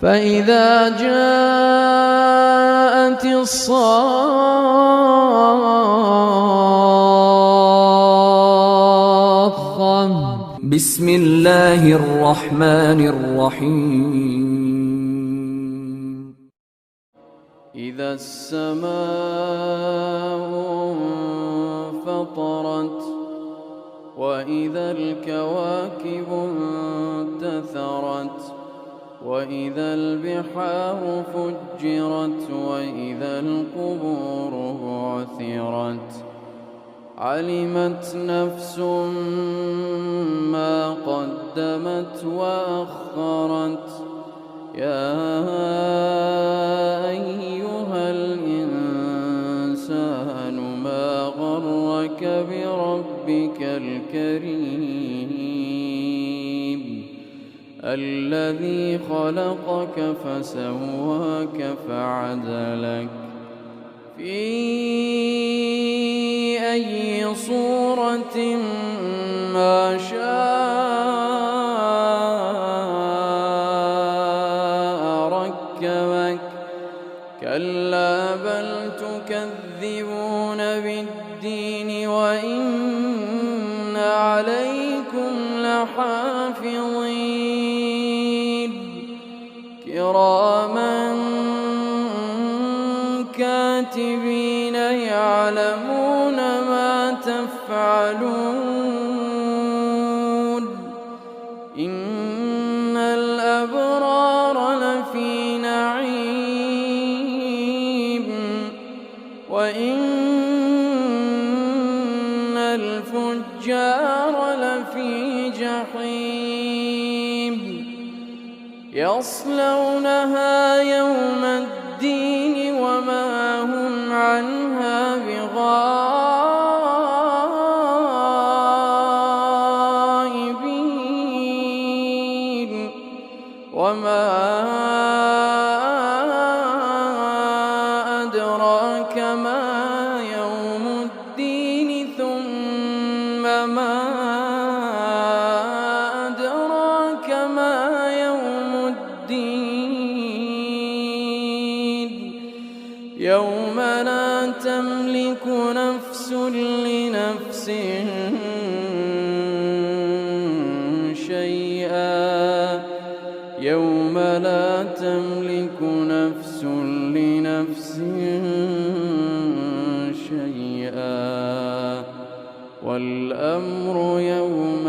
فإذا جاءت الصاخة بسم الله الرحمن الرحيم إذا السماء انفطرت وإذا الكواكب انتثرت وإذا البحار فجرت وإذا القبور بعثرت علمت نفس ما قدمت وأخرت يا أيها الإنسان ما غرك بربك الكريم الذي خلقك فسواك فعدلك في أي صورة ما شاء ركبك كلا بل تكذبون بالدين وإن عليكم لحافظين كراما كاتبين يعلمون ما تفعلون إن الأبرار لفي نعيم وإن الفجار لفي جحيم يصلونها يوم الدين وما هم عنها بغائبين وما أدراك ما يوم الدين ثم ما أدراك ما يوم الدين يوم لا تملك نفس لنفس شيئا يوم لا تملك نفس لنفس شيئا والأمر يوم